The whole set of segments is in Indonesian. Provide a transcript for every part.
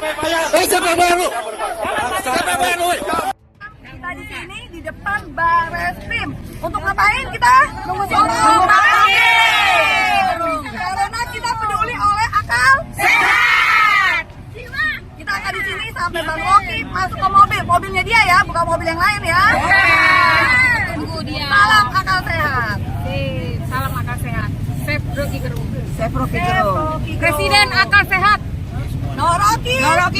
Siapa bayar lu? Siapa bayar lu? Kita di sini di depan Barreskrim. Untuk ngapain kita? Nunggu orang. Karena kita peduli oleh akal sehat. Kita akan di sini sampai Bang Rocky masuk ke mobil. Mobilnya dia ya, bukan mobil yang lain ya. Tunggu dia. Salam akal sehat. Salam akal sehat. Safe Rocky Gerung. Safe Rocky Gerung. Presiden akal sehat. No Rocky. No Rocky.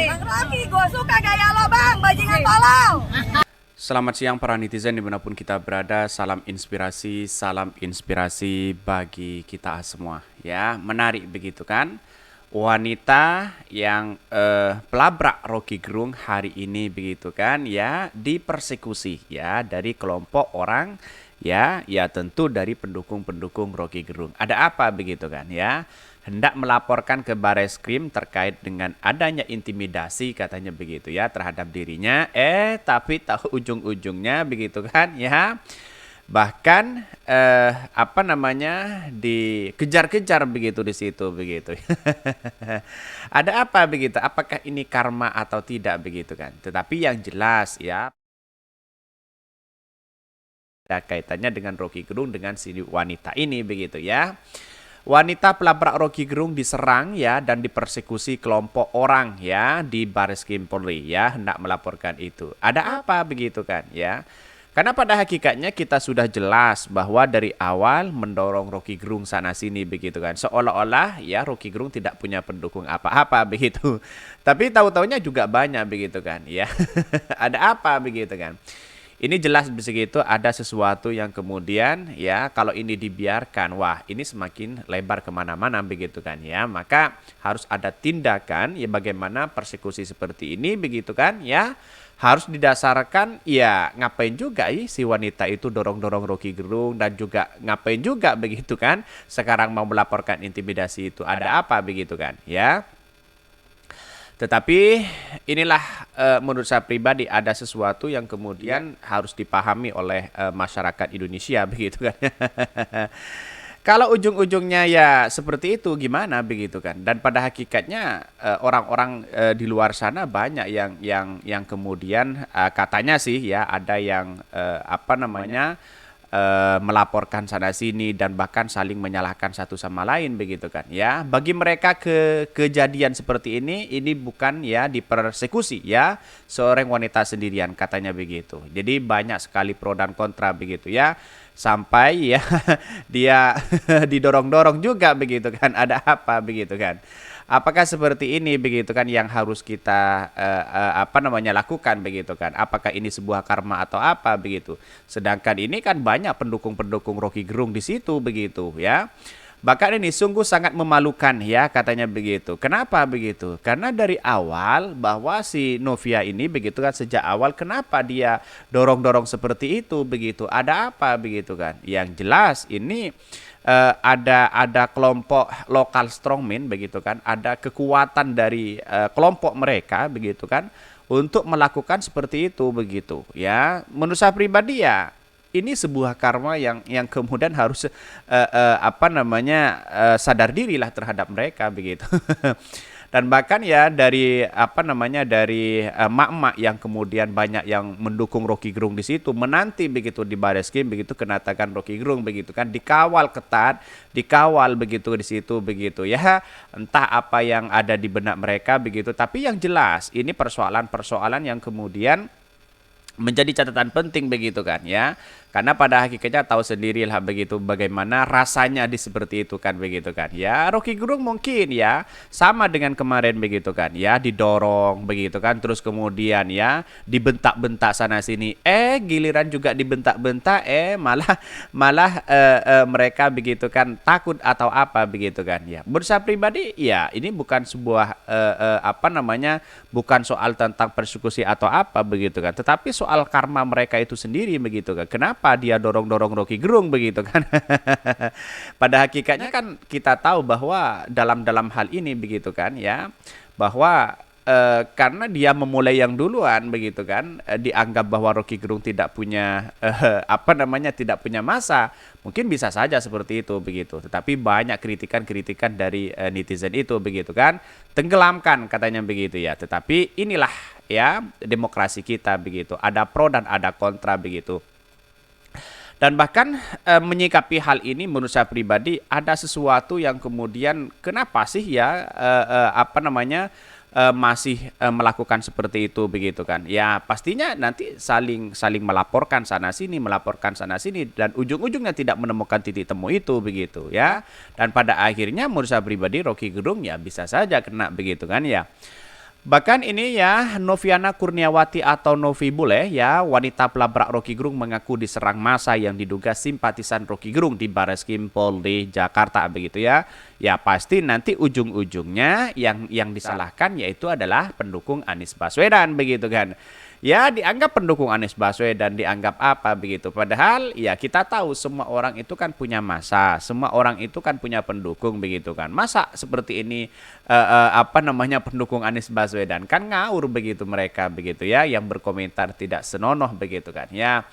Bang Rocky, gue suka gaya lo bang, bajingan tolol. Selamat siang para netizen dimanapun kita berada. Salam inspirasi bagi kita semua. Ya, menarik begitu kan? Wanita yang pelabrak Rocky Gerung hari ini begitu kan? Ya, dipersekusi ya dari kelompok orang ya tentu dari pendukung-pendukung Rocky Gerung. Ada apa begitu kan ya? Hendak melaporkan ke Barreskrim terkait dengan adanya intimidasi katanya begitu ya terhadap dirinya, tapi tahu ujung-ujungnya begitu kan ya, bahkan dikejar-kejar begitu di situ begitu. Ada apa begitu? Apakah ini karma atau tidak begitu kan? Tetapi yang jelas ya, ada kaitannya dengan Rocky Gerung dengan si wanita ini begitu ya. Wanita pelabrak Rocky Gerung diserang ya dan dipersekusi kelompok orang ya di Barreskrim Polri ya, hendak melaporkan itu. Ada apa begitu kan ya? Karena pada hakikatnya kita sudah jelas bahwa dari awal mendorong Rocky Gerung sana sini begitu kan. Seolah-olah ya Rocky Gerung tidak punya pendukung apa-apa begitu. Tapi tahu-taunya juga banyak begitu kan ya. Ada apa begitu kan? Ini jelas begitu ada sesuatu yang kemudian ya kalau ini dibiarkan, wah ini semakin lebar kemana-mana begitu kan ya. Maka harus ada tindakan ya bagaimana persekusi seperti ini begitu kan ya. Harus didasarkan ya ngapain juga si wanita itu dorong-dorong Rocky Gerung dan juga ngapain juga begitu kan. Sekarang mau melaporkan intimidasi itu ada apa begitu kan ya. Tetapi inilah menurut saya pribadi ada sesuatu yang kemudian harus dipahami oleh masyarakat Indonesia begitu kan. Kalau ujung-ujungnya ya seperti itu gimana begitu kan. Dan pada hakikatnya orang-orang di luar sana banyak yang kemudian katanya sih ya ada yang melaporkan sana sini dan bahkan saling menyalahkan satu sama lain begitu kan ya. Bagi mereka kejadian seperti ini bukan ya dipersekusi ya seorang wanita sendirian katanya begitu. Jadi banyak sekali pro dan kontra begitu ya. Sampai ya dia didorong-dorong juga begitu kan. Ada apa begitu kan. Apakah seperti ini begitu kan yang harus kita lakukan begitu kan? Apakah ini sebuah karma atau apa begitu? Sedangkan ini kan banyak pendukung-pendukung Rocky Gerung di situ begitu ya. Bahkan ini sungguh sangat memalukan ya katanya begitu. Kenapa begitu? Karena dari awal bahwa si Novia ini begitu kan sejak awal kenapa dia dorong-dorong seperti itu begitu? Ada apa begitu kan? Yang jelas ini ada kelompok lokal strongman begitu kan, ada kekuatan dari kelompok mereka begitu kan untuk melakukan seperti itu begitu ya. Menurut saya pribadi ya ini sebuah karma yang kemudian harus sadar dirilah terhadap mereka begitu. Dan bahkan ya dari emak-emak yang kemudian banyak yang mendukung Rocky Gerung di situ menanti begitu di Barreskrim begitu kenatakan Rocky Gerung begitu kan dikawal ketat, dikawal begitu di situ begitu ya. Entah apa yang ada di benak mereka begitu, tapi yang jelas ini persoalan-persoalan yang kemudian menjadi catatan penting begitu kan ya. Karena pada hakikatnya tahu sendirilah begitu bagaimana rasanya di seperti itu kan begitu kan ya. Rocky Gerung mungkin ya sama dengan kemarin begitu kan ya, didorong begitu kan terus kemudian ya dibentak-bentak sana sini, giliran juga dibentak-bentak malah mereka begitu kan takut atau apa begitu kan ya. Menurut saya pribadi ya ini bukan sebuah bukan soal tentang persekusi atau apa begitu kan, tetapi soal karma mereka itu sendiri begitu kan. Kenapa dia dorong-dorong Rocky Gerung begitu kan. Pada hakikatnya kan kita tahu bahwa dalam hal ini begitu kan ya, bahwa karena dia memulai yang duluan begitu kan, dianggap bahwa Rocky Gerung tidak punya tidak punya masa, mungkin bisa saja seperti itu begitu. Tetapi banyak kritikan-kritikan dari netizen itu begitu kan, tenggelamkan katanya begitu ya. Tetapi inilah ya demokrasi kita begitu, ada pro dan ada kontra begitu. Dan bahkan menyikapi hal ini menurut saya pribadi ada sesuatu yang kemudian kenapa sih ya masih melakukan seperti itu begitu kan. Ya pastinya nanti saling melaporkan sana sini dan ujung-ujungnya tidak menemukan titik temu itu begitu ya. Dan pada akhirnya menurut saya pribadi Rocky Gerung ya bisa saja kena begitu kan ya. Bahkan ini ya Noviana Kurniawati atau Novi Bule ya, wanita pelabrak Rocky Gerung mengaku diserang massa yang diduga simpatisan Rocky Gerung di Bareskrim Polri Jakarta begitu ya. Ya pasti nanti ujung-ujungnya yang disalahkan yaitu adalah pendukung Anies Baswedan begitu kan. Ya dianggap pendukung Anies Baswedan, dianggap apa begitu. Padahal ya kita tahu semua orang itu kan punya massa, semua orang itu kan punya pendukung begitu kan. Masa seperti ini pendukung Anies Baswedan kan ngawur begitu mereka begitu ya, yang berkomentar tidak senonoh begitu kan. Ya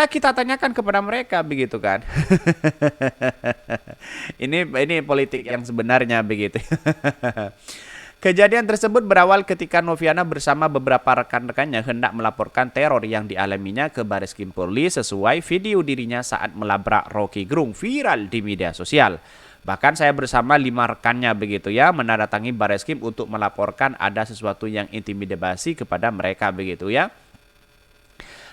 kita tanyakan kepada mereka begitu kan. Ini politik yang sebenarnya begitu. Kejadian tersebut berawal ketika Noviana bersama beberapa rekan-rekannya hendak melaporkan teror yang dialaminya ke Bareskrim Polri sesuai video dirinya saat melabrak Rocky Gerung viral di media sosial. Bahkan saya bersama 5 rekannya begitu ya mendatangi Bareskrim untuk melaporkan ada sesuatu yang intimidasi kepada mereka begitu ya.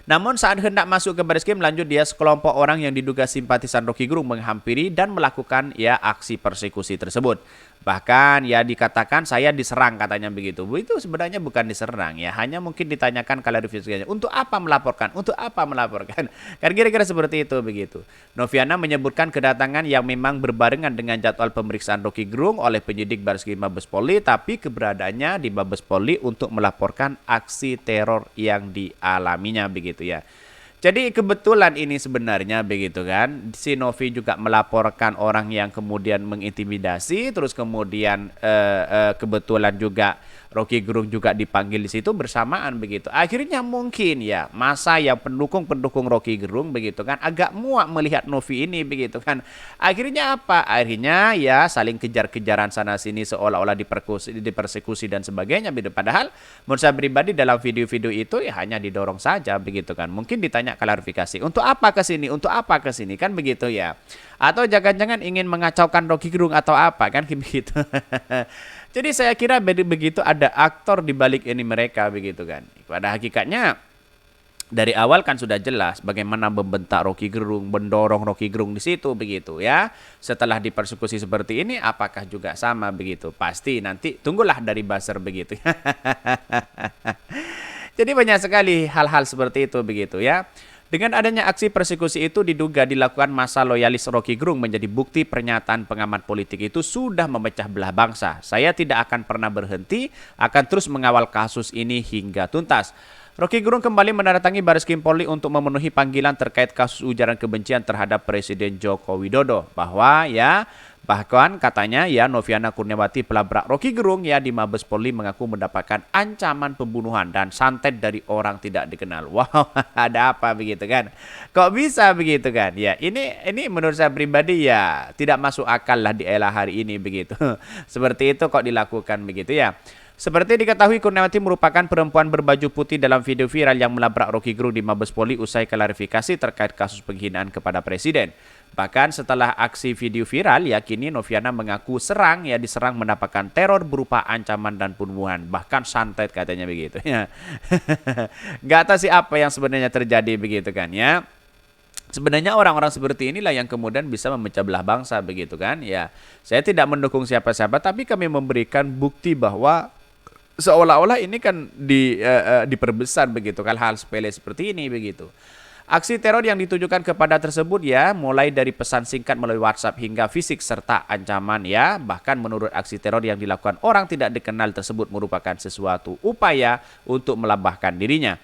Namun saat hendak masuk ke Bareskrim, lanjut dia sekelompok orang yang diduga simpatisan Rocky Gerung menghampiri dan melakukan ya aksi persekusi tersebut. Bahkan ya dikatakan saya diserang katanya begitu. Itu sebenarnya bukan diserang ya, hanya mungkin ditanyakan klarifikasinya. Untuk apa melaporkan? Untuk apa melaporkan? Kan kira-kira seperti itu begitu. Noviana menyebutkan kedatangan yang memang berbarengan dengan jadwal pemeriksaan Rocky Gerung oleh penyidik Bareskrim Mabes Polri, tapi keberadaannya di Mabes Polri untuk melaporkan aksi teror yang dialaminya begitu ya. Jadi kebetulan ini sebenarnya begitu kan, si Novi juga melaporkan orang yang kemudian mengintimidasi, terus kemudian kebetulan juga Rocky Gerung juga dipanggil di situ bersamaan begitu. Akhirnya mungkin ya masa yang pendukung Rocky Gerung begitu kan agak muak melihat Novi ini begitu kan. Akhirnya apa? Akhirnya ya saling kejar-kejaran sana sini seolah-olah dipersekusi dan sebagainya begitu. Padahal menurut saya pribadi dalam video-video itu ya hanya didorong saja begitu kan. Mungkin ditanya klarifikasi, untuk apa ke sini? Untuk apa ke sini? Kan begitu ya. Atau jangan-jangan ingin mengacaukan Rocky Gerung atau apa kan begitu. Jadi saya kira begitu ada aktor di balik ini mereka begitu kan. Pada hakikatnya dari awal kan sudah jelas bagaimana membentak Rocky Gerung, mendorong Rocky Gerung di situ begitu ya. Setelah dipersekusi seperti ini apakah juga sama begitu? Pasti nanti tunggulah dari buzzer begitu. Jadi banyak sekali hal-hal seperti itu begitu ya. Dengan adanya aksi persekusi itu diduga dilakukan massa loyalis Rocky Gerung menjadi bukti pernyataan pengamat politik itu sudah memecah belah bangsa. Saya tidak akan pernah berhenti, akan terus mengawal kasus ini hingga tuntas. Rocky Gerung kembali mendatangi Bareskrim Polri untuk memenuhi panggilan terkait kasus ujaran kebencian terhadap Presiden Joko Widodo. Bahkan katanya ya Noviana Kurniawati pelabrak Rocky Gerung ya di Mabes Polri mengaku mendapatkan ancaman pembunuhan dan santet dari orang tidak dikenal. Wow, ada apa begitu kan? Kok bisa begitu kan? Ya ini menurut saya pribadi ya tidak masuk akal lah di era hari ini begitu. Seperti itu kok dilakukan begitu ya. Seperti diketahui, Kurniawati merupakan perempuan berbaju putih dalam video viral yang melabrak Rocky Gerung di Mabes Polri usai klarifikasi terkait kasus penghinaan kepada Presiden. Bahkan setelah aksi video viral, yakini Noviana mengaku diserang mendapatkan teror berupa ancaman dan pembunuhan. Bahkan santet katanya begitu ya. Gak tahu sih apa yang sebenarnya terjadi begitu kan ya. Sebenarnya orang-orang seperti inilah yang kemudian bisa memecah belah bangsa begitu kan ya. Saya tidak mendukung siapa-siapa, tapi kami memberikan bukti bahwa seolah-olah ini kan diperbesar begitu kan hal sepele seperti ini begitu. Aksi teror yang ditujukan kepada tersebut ya mulai dari pesan singkat melalui WhatsApp hingga fisik serta ancaman ya. Bahkan menurut aksi teror yang dilakukan orang tidak dikenal tersebut merupakan sesuatu upaya untuk melabahkan dirinya.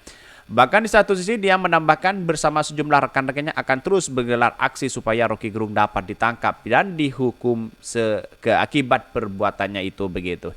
Bahkan di satu sisi dia menambahkan bersama sejumlah rekan-rekannya akan terus menggelar aksi supaya Rocky Gerung dapat ditangkap dan dihukum akibat perbuatannya itu begitu.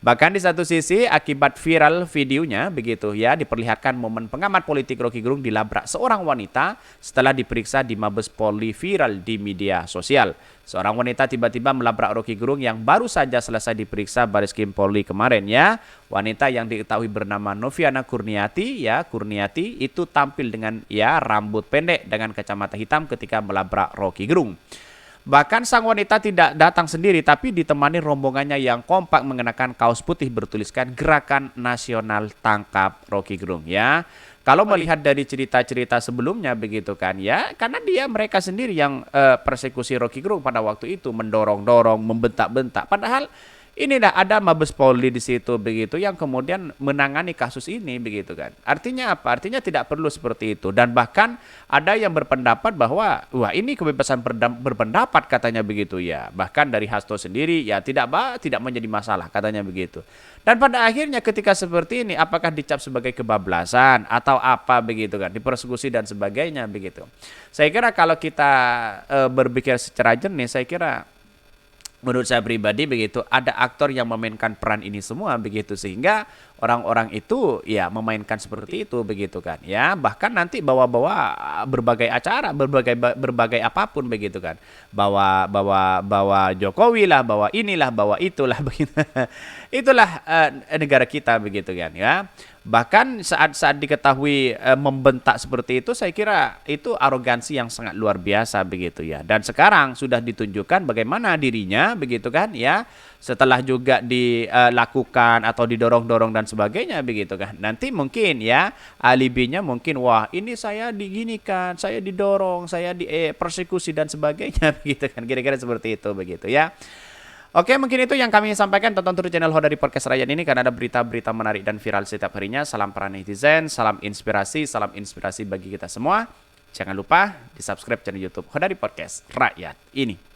Bahkan di satu sisi akibat viral videonya begitu ya diperlihatkan momen pengamat politik Rocky Gerung dilabrak seorang wanita setelah diperiksa di Mabes Polri viral di media sosial. Seorang wanita tiba-tiba melabrak Rocky Gerung yang baru saja selesai diperiksa Bareskrim Polri kemarin ya. Wanita yang diketahui bernama Noviana Kurniati ya, Kurniati itu tampil dengan ya rambut pendek dengan kacamata hitam ketika melabrak Rocky Gerung. Bahkan sang wanita tidak datang sendiri tapi ditemani rombongannya yang kompak mengenakan kaos putih bertuliskan Gerakan Nasional Tangkap Rocky Gerung ya. Kalau melihat dari cerita-cerita sebelumnya begitu kan ya, karena mereka sendiri yang persekusi Rocky Gerung pada waktu itu mendorong-dorong, membentak-bentak. Padahal inilah ada Mabes Polri di situ begitu yang kemudian menangani kasus ini begitu kan. Artinya apa? Artinya tidak perlu seperti itu dan bahkan ada yang berpendapat bahwa wah ini kebebasan berpendapat katanya begitu ya. Bahkan dari Hasto sendiri ya tidak menjadi masalah katanya begitu. Dan pada akhirnya ketika seperti ini apakah dicap sebagai kebablasan atau apa begitu kan, dipersekusi dan sebagainya begitu. Saya kira kalau kita berpikir secara jernih saya kira menurut saya pribadi begitu ada aktor yang memainkan peran ini semua begitu sehingga orang-orang itu ya memainkan seperti itu begitu kan ya bahkan nanti bawa-bawa berbagai acara berbagai apapun begitu kan bawa Jokowi lah bawa inilah bawa itulah begitu itulah negara kita begitu kan ya bahkan saat diketahui membentak seperti itu saya kira itu arogansi yang sangat luar biasa begitu ya dan sekarang sudah ditunjukkan bagaimana dirinya begitu kan ya setelah juga dilakukan atau didorong-dorong dan sebagainya begitu kan nanti mungkin ya alibinya mungkin wah ini saya diginikan saya didorong saya persekusi dan sebagainya begitu kan kira-kira seperti itu begitu ya. Oke, mungkin itu yang kami sampaikan. Tonton terus channel Hodari Podcast Rakyat ini karena ada berita-berita menarik dan viral setiap harinya. Salam para netizen, salam inspirasi bagi kita semua. Jangan lupa di subscribe channel YouTube Hodari Podcast Rakyat ini.